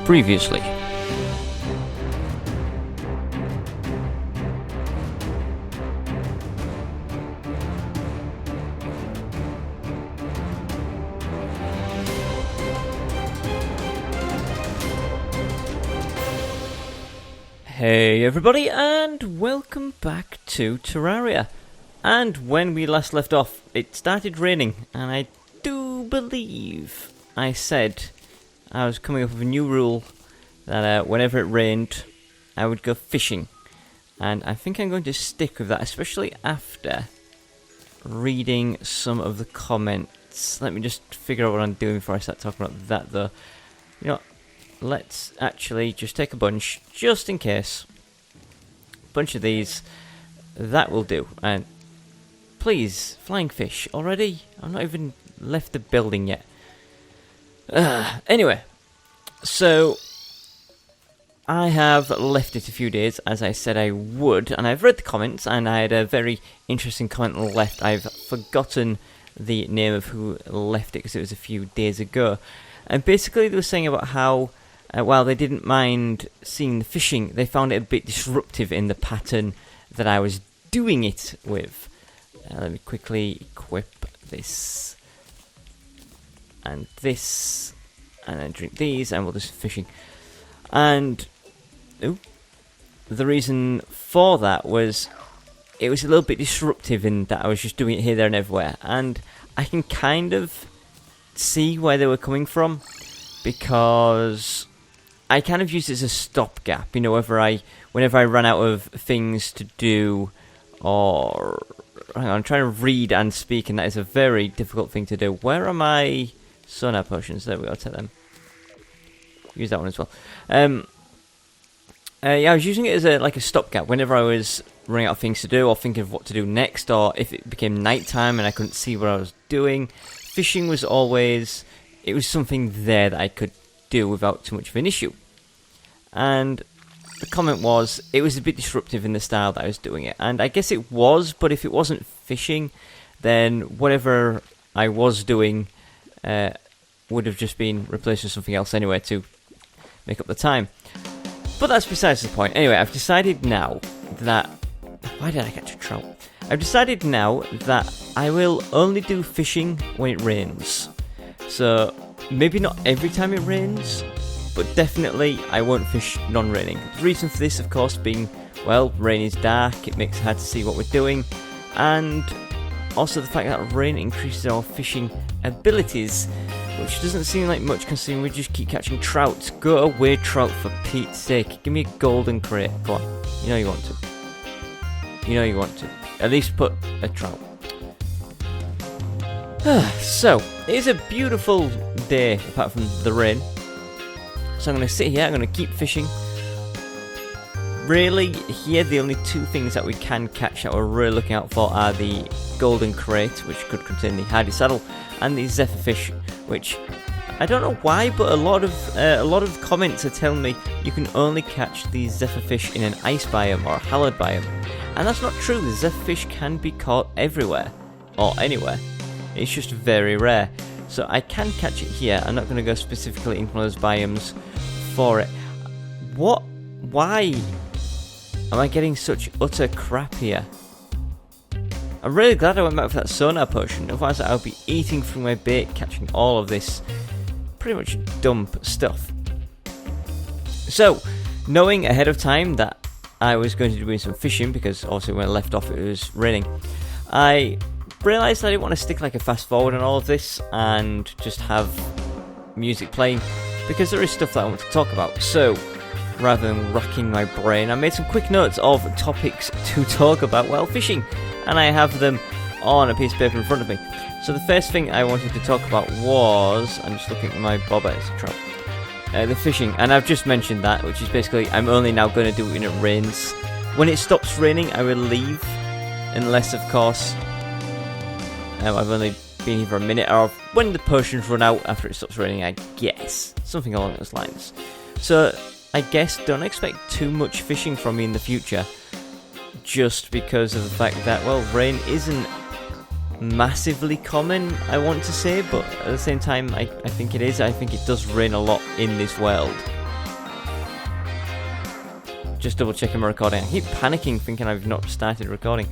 Previously. Hey everybody, and welcome back to Terraria. And when we last left off, it started raining, and I do believe I said I was coming up with a new rule that whenever it rained, I would go fishing. And I think I'm going to stick with that, especially after reading some of the comments. Let me just figure out what I'm doing before I start talking about that, though. You know, let's actually just take a bunch, just in case. Bunch of these, that will do. And please, flying fish already? I've not even left the building yet. Anyway, so I have left it a few days, as I said I would, and I've read the comments, and I had a very interesting comment left. I've forgotten the name of who left it, because it was a few days ago. And basically they were saying about how while they didn't mind seeing the fishing, they found it a bit disruptive in the pattern that I was doing it with. Let me quickly equip this and this, and then drink these, and we'll do some fishing. And the reason for that was it was a little bit disruptive in that I was just doing it here, there, and everywhere. And I can kind of see where they were coming from, because I kind of used it as a stopgap, you know, whenever I ran out of things to do, or hang on, I'm trying to read and speak, and that is a very difficult thing to do. Where are my sonar potions? There we go, take them. Use that one as well. Yeah, I was using it as a stopgap whenever I was running out of things to do, or thinking of what to do next, or if it became nighttime and I couldn't see what I was doing. Fishing was always, it was something there that I could do without too much of an issue. And the comment was, it was a bit disruptive in the style that I was doing it. And I guess it was, but if it wasn't fishing, then whatever I was doing would have just been replaced with something else anyway to make up the time. But that's besides the point. Anyway, I've decided now that... Why did I catch a trout? I've decided now that I will only do fishing when it rains. So, maybe not every time it rains, but definitely I won't fish non-raining. The reason for this, of course, being, well, rain is dark, it makes it hard to see what we're doing, and also the fact that rain increases our fishing abilities, which doesn't seem like much considering we just keep catching trout. Go away, trout, for Pete's sake. Give me a golden crate. Go on. You know you want to. You know you want to. At least put a trout. So, it is a beautiful day, apart from the rain. So I'm going to sit here, I'm going to keep fishing. Really, here the only two things that we can catch that we're really looking out for are the golden crate, which could contain the hardy saddle, and the zephyr fish, which I don't know why, but a lot of comments are telling me you can only catch the zephyr fish in an ice biome or a hallowed biome, and that's not true. The zephyr fish can be caught everywhere or anywhere. It's just very rare. So I can catch it here. I'm not going to go specifically in one of those biomes for it. What? Why am I getting such utter crap here? I'm really glad I went back for that sonar potion. Otherwise I would be eating through my bait, catching all of this pretty much dump stuff. So, knowing ahead of time that I was going to be doing some fishing, because obviously when I left off it was raining, I realised I didn't want to stick like a fast forward on all of this and just have music playing, because there is stuff that I want to talk about. So, rather than racking my brain, I made some quick notes of topics to talk about while fishing, and I have them on a piece of paper in front of me. So the first thing I wanted to talk about was, I'm just looking at my bobber, it's a trout, the fishing, and I've just mentioned that, which is basically I'm only now going to do it when it rains. When it stops raining, I will leave, unless of course I've only been here for a minute, or when the potions run out after it stops raining, I guess. Something along those lines. So, I guess don't expect too much fishing from me in the future, just because of the fact that, well, rain isn't massively common, I want to say, but at the same time, I think it is. I think it does rain a lot in this world. just double checking my recording. I keep panicking thinking I've not started recording.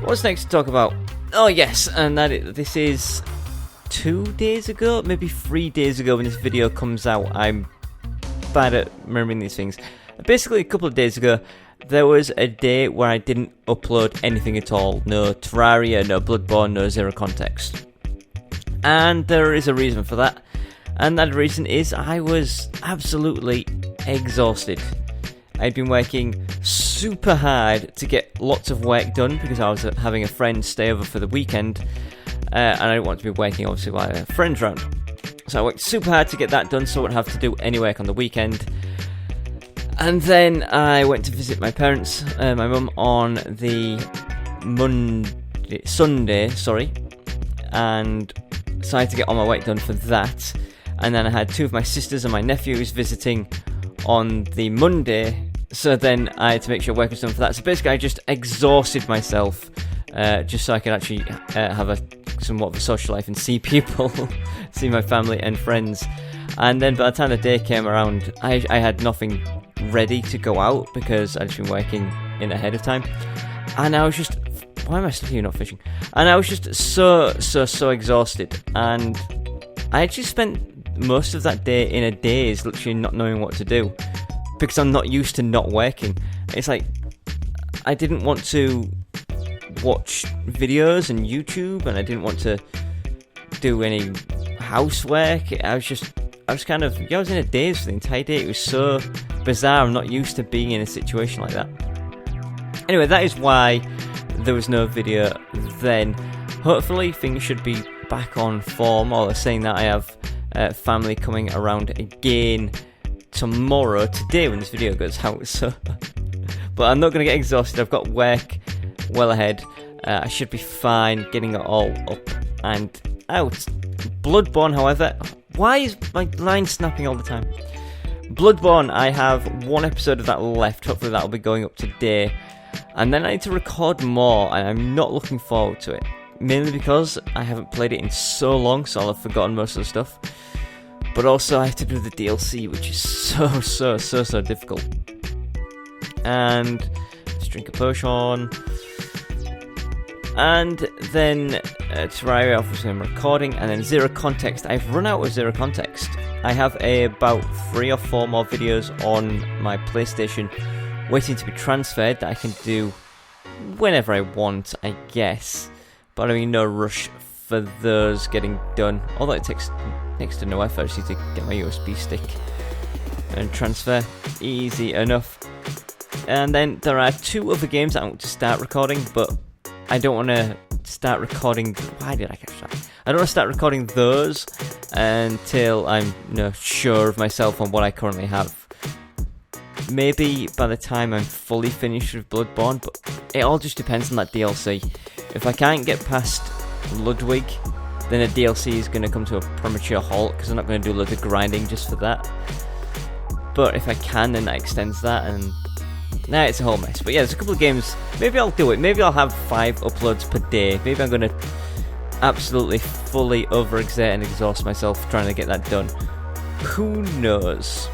What's next to talk about? Oh yes, and this is 2 days ago, maybe 3 days ago when this video comes out. I'm bad at remembering these things. Basically, a couple of days ago, there was a day where I didn't upload anything at all. No Terraria, no Bloodborne, no Zero Context. And there is a reason for that. And that reason is I was absolutely exhausted. I'd been working super hard to get lots of work done because I was having a friend stay over for the weekend. And I didn't want to be working, obviously, while I had friends around. So I worked super hard to get that done so I wouldn't have to do any work on the weekend. And then I went to visit my parents, my mum, on the Sunday, and so I had to get all my work done for that. And then I had two of my sisters and my nephews visiting on the Monday, so then I had to make sure work was done for that. So basically I just exhausted myself, just so I could actually have somewhat of a social life and see people, see my family and friends. And then by the time the day came around, I had nothing ready to go out because I'd been working in ahead of time. And I was just, why am I still here not fishing? And I was just so exhausted. And I actually spent most of that day in a daze, literally not knowing what to do because I'm not used to not working. It's like I didn't want to watch videos and YouTube, and I didn't want to do any housework. I was in a daze for the entire day. It was so bizarre. I'm not used to being in a situation like that. Anyway, that is why there was no video then. Hopefully things should be back on form. Or saying that I have family coming around again tomorrow, today when this video goes out. So, but I'm not going to get exhausted. I've got work well ahead. I should be fine getting it all up and out. Bloodborne, however, why is my line snapping all the time? Bloodborne, I have one episode of that left. Hopefully that'll be going up today. And then I need to record more, and I'm not looking forward to it. Mainly because I haven't played it in so long, so I'll have forgotten most of the stuff. But also I have to do the DLC, which is so difficult. And let's drink a potion. And then Terraria, obviously I'm recording, and then Zero Context. I've run out of Zero Context. I have about 3 or 4 more videos on my PlayStation waiting to be transferred that I can do whenever I want, I guess. But I mean, no rush for those getting done. Although it takes next to no effort. I just need to get my USB stick and transfer. Easy enough. And then there are 2 other games that I want to start recording, but I don't want to start recording. Why did I get that? I don't want to start recording those until I'm sure of myself on what I currently have. Maybe by the time I'm fully finished with Bloodborne, but it all just depends on that DLC. If I can't get past Ludwig, then a DLC is going to come to a premature halt because I'm not going to do loads of grinding just for that. But if I can, then that extends that, and now it's a whole mess. But yeah, there's a couple of games. Maybe I'll do it. Maybe I'll have 5 uploads per day. Maybe I'm going to absolutely fully overexert and exhaust myself trying to get that done. Who knows?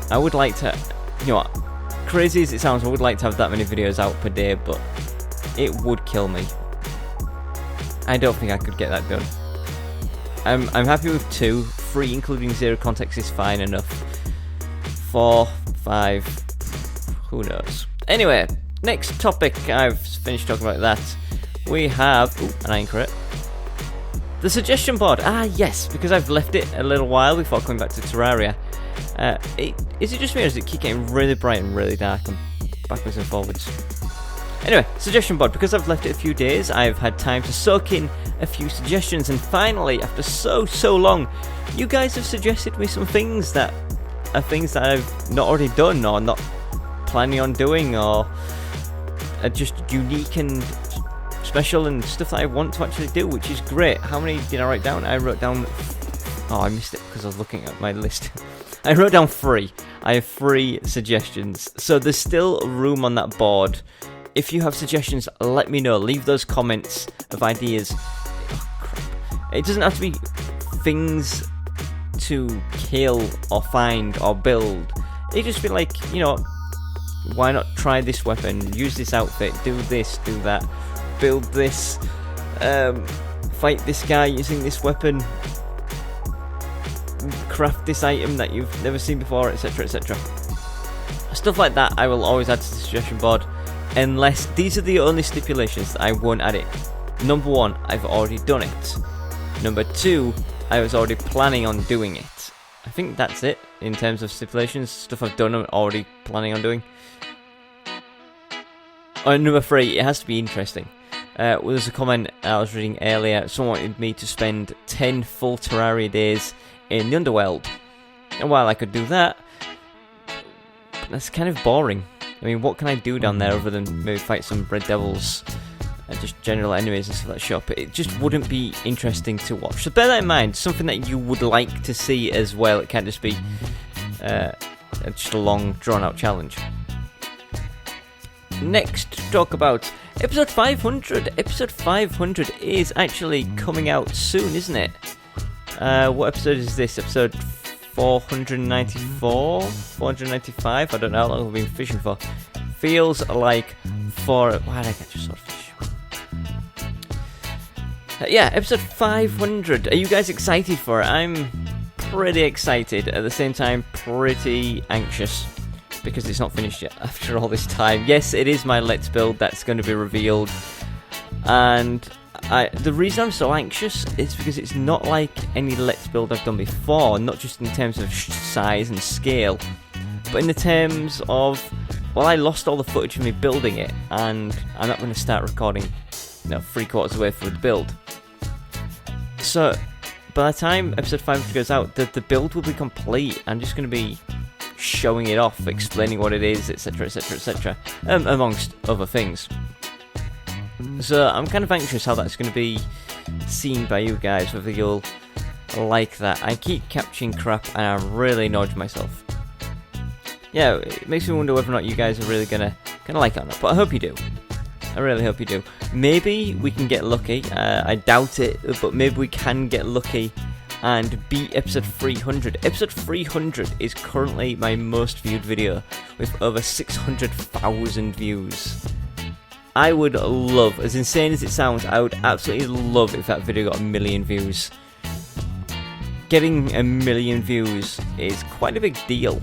I would like to, crazy as it sounds, I would like to have that many videos out per day, but it would kill me. I don't think I could get that done. I'm happy with 2. 3 including Zero Context is fine enough. 4, 5, who knows. Anyway, next topic. I've finished talking about that. We have an iron crate. The suggestion board. Yes, because I've left it a little while before coming back to Terraria. Is it just me, or does it keep getting really bright and really dark and backwards and forwards? Anyway, suggestion board. Because I've left it a few days, I've had time to soak in a few suggestions, and finally, after so long, you guys have suggested me some things that are things that I've not already done or not planning on doing, or are just unique and special and stuff that I want to actually do, which is great. How many did I write down? I wrote down... I missed it because I was looking at my list. I wrote down 3. I have 3 suggestions. So there's still room on that board. If you have suggestions, let me know. Leave those comments of ideas. Oh, crap. It doesn't have to be things to kill or find or build. It just be like, Why not try this weapon, use this outfit, do this, do that, build this, fight this guy using this weapon, craft this item that you've never seen before, etc, etc. Stuff like that I will always add to the suggestion board, unless these are the only stipulations that I won't add it. Number 1, I've already done it. Number 2, I was already planning on doing it. I think that's it in terms of stipulations, stuff I've done and already planning on doing. Number 3, it has to be interesting. There was a comment I was reading earlier, someone wanted me to spend 10 full Terraria days in the Underworld. And while I could do that, that's kind of boring. I mean, what can I do down there other than maybe fight some red devils and just general enemies and stuff that show up? It just wouldn't be interesting to watch. So bear that in mind, something that you would like to see as well. It can't just be just a long, drawn-out challenge. Next, to talk about episode 500. Episode 500 is actually coming out soon, isn't it? What episode is this? Episode 494? 495? I don't know how long we've been fishing for. Feels like why did I catch a swordfish? Yeah, episode 500. Are you guys excited for it? I'm pretty excited. At the same time, pretty anxious, because it's not finished yet after all this time. Yes, it is my Let's Build that's going to be revealed, and the reason I'm so anxious is because it's not like any Let's Build I've done before, not just in terms of size and scale, but in the terms of, well, I lost all the footage of me building it, and I'm not going to start recording 3/4 away through the build. So by the time episode 500 goes out, the build will be complete. I'm just going to be showing it off, explaining what it is, etc, etc, etc, amongst other things. So I'm kind of anxious how that's going to be seen by you guys, whether you'll like that. I keep catching crap and I'm really annoyed with myself. Yeah, it makes me wonder whether or not you guys are really gonna like it or not, but I hope you do. I really hope you do. Maybe we can get lucky, I doubt it, but maybe we can get lucky and beat episode 300. Episode 300 is currently my most viewed video, with over 600,000 views. I would love, as insane as it sounds, I would absolutely love if that video got 1 million views. Getting 1 million views is quite a big deal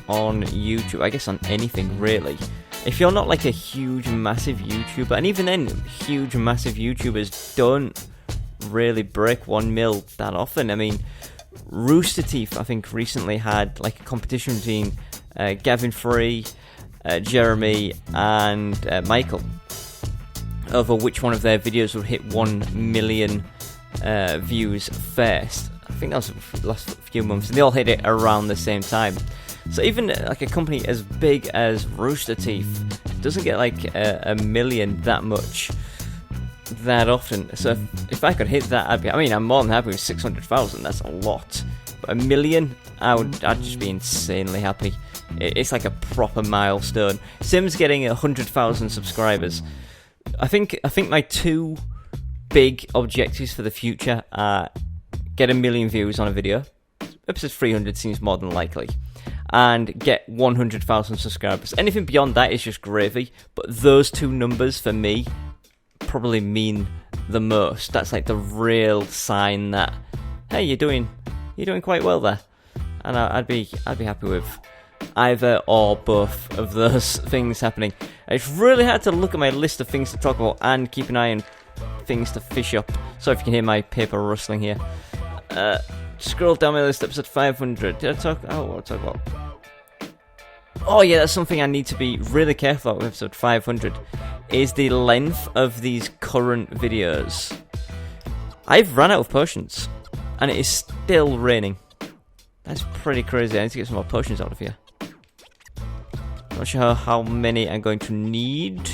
on YouTube, I guess on anything really. If you're not like a huge massive YouTuber, and even then huge massive YouTubers don't really break 1 mil that often. I mean, Rooster Teeth I think recently had like a competition between Gavin Free, Jeremy and Michael over which one of their videos would hit 1 million views first. I think that was the last few months, and they all hit it around the same time. So even like a company as big as Rooster Teeth doesn't get like 1 million that much that often. So if I could hit that, I'm more than happy with 600,000. That's a lot. But 1 million, I'd just be insanely happy. It's like a proper milestone. Sim's getting 100,000 subscribers. I think my 2 big objectives for the future are get 1 million views on a video. Episode 300 seems more than likely. And get 100,000 subscribers. Anything beyond that is just gravy. But those 2 numbers for me probably mean the most. That's like the real sign that, hey, you're doing quite well there. And I'd be happy with either or both of those things happening. It's really hard to look at my list of things to talk about and keep an eye on things to fish up. Sorry if you can hear my paper rustling here. Scroll down my list, episode 500. Did I talk? Oh, what did I talk about? Oh yeah, that's something I need to be really careful about with episode 500, is the length of these current videos. I've run out of potions, and it is still raining. That's pretty crazy. I need to get some more potions out of here. Not sure how many I'm going to need.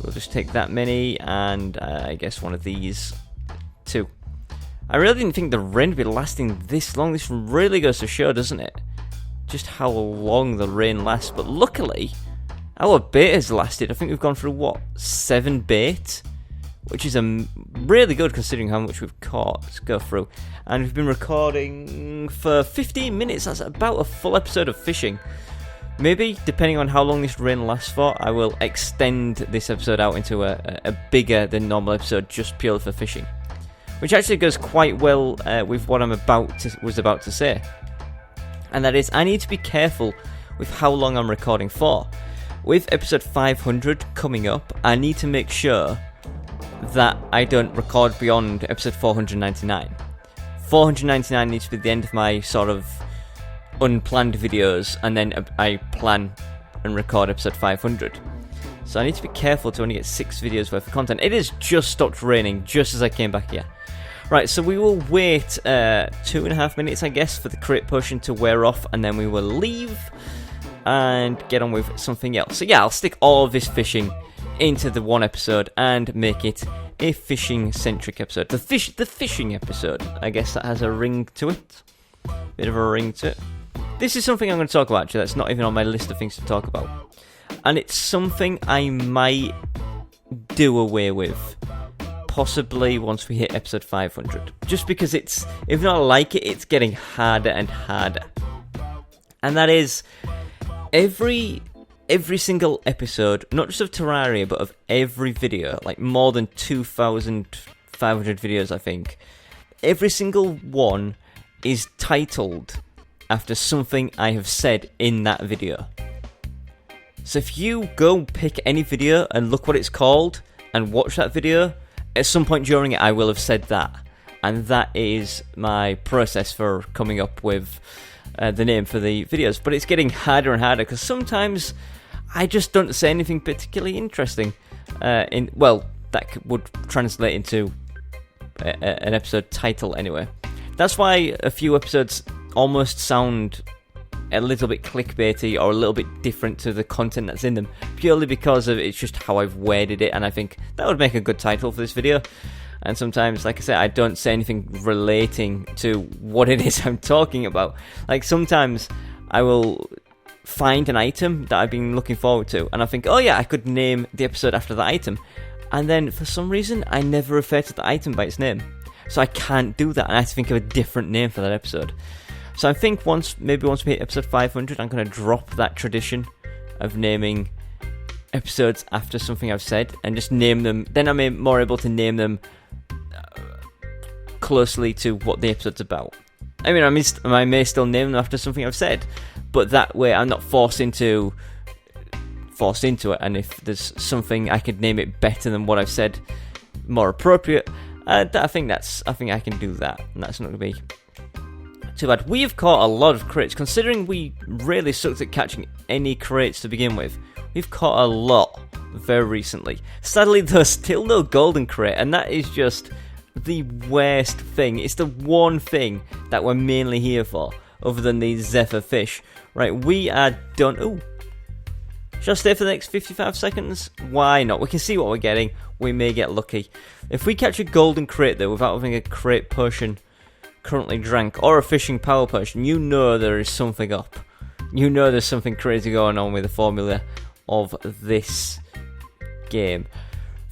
We'll just take that many, and I guess one of these 2. I really didn't think the rain would be lasting this long. This really goes to show, doesn't it? Just how long the rain lasts. But luckily, our bait has lasted. I think we've gone through, 7 bait? Which is really good considering how much we've caught. Let's go through. And we've been recording fishing for 15 minutes. That's about a full episode of fishing. Maybe, depending on how long this rain lasts for, I will extend this episode out into a bigger than normal episode just purely for fishing. Which actually goes quite well with what was about to say. And that is, I need to be careful with how long I'm recording for. With episode 500 coming up, I need to make sure that I don't record beyond episode 499. 499 needs to be the end of my sort of unplanned videos, and then I plan and record episode 500. So I need to be careful to only get 6 videos worth of content. It has just stopped raining just as I came back here. Right, so we will wait 2.5 minutes, I guess, for the crate potion to wear off, and then we will leave and get on with something else. So yeah, I'll stick all of this fishing into the one episode and make it a fishing-centric episode. The fishing episode. I guess that has a ring to it. Bit of a ring to it. This is something I'm going to talk about, actually. That's not even on my list of things to talk about. And it's something I might do away with. Possibly once we hit episode 500. Just because it's, if not like it, it's getting harder and harder. And that is, every single episode, not just of Terraria, but of every video, like more than 2,500 videos, I think. Every single one is titled after something I have said in that video. So if you go pick any video and look what it's called and watch that video, at some point during it I will have said that. And that is my process for coming up with the name for the videos. But it's getting harder and harder because sometimes I just don't say anything particularly interesting. Well, that would translate into an episode title anyway. That's why a few episodes almost sound a little bit clickbaity or a little bit different to the content that's in them, purely because of it's just how I've worded it, and I think that would make a good title for this video. And sometimes, like I said, I don't say anything relating to what it is I'm talking about. Like sometimes I will find an item that I've been looking forward to, and I think, oh yeah, I could name the episode after the item, and then for some reason I never refer to the item by its name. So I can't do that, and I have to think of a different name for that episode. So I think maybe once we hit episode 500, I'm going to drop that tradition of naming episodes after something I've said, and just name them. Then I'm more able to name them closely to what the episode's about. I mean, I may still name them after something I've said, but that way I'm not forced into it. And if there's something I could name it better than what I've said, more appropriate, I think I can do that, and that's not going to be too bad. We have caught a lot of crates, considering we really sucked at catching any crates to begin with. We've caught a lot very recently. Sadly, there's still no golden crate, and that is just the worst thing. It's the one thing that we're mainly here for, other than these Zephyr fish. Right, we are done. Ooh. Should I stay for the next 55 seconds? Why not? We can see what we're getting. We may get lucky. If we catch a golden crate, though, without having a crate potion currently drank, or a fishing power potion, you know there is something up. You know there's something crazy going on with the formula of this game.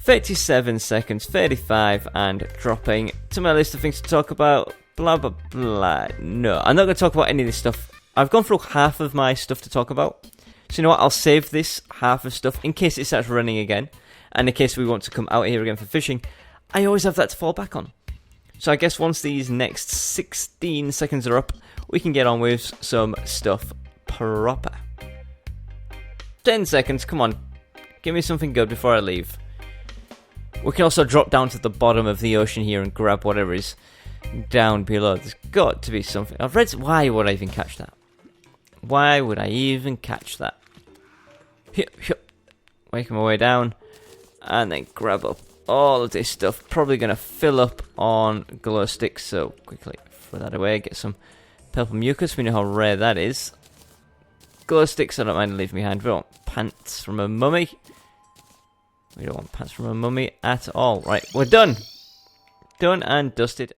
37 seconds, 35, and dropping to my list of things to talk about. Blah, blah, blah. No, I'm not going to talk about any of this stuff. I've gone through half of my stuff to talk about. So you know what, I'll save this half of stuff in case it starts running again, and in case we want to come out here again for fishing. I always have that to fall back on. So I guess once these next 16 seconds are up, we can get on with some stuff proper. 10 seconds, come on. Give me something good before I leave. We can also drop down to the bottom of the ocean here and grab whatever is down below. There's got to be something. Why would I even catch that? Why would I even catch that? Making my way down, and then grab up all of this stuff. Probably going to fill up on glow sticks, so quickly throw that away. Get some purple mucus. We know how rare that is. Glow sticks, I don't mind leaving behind. We don't want pants from a mummy. We don't want pants from a mummy at all. Right, we're done. Done and dusted.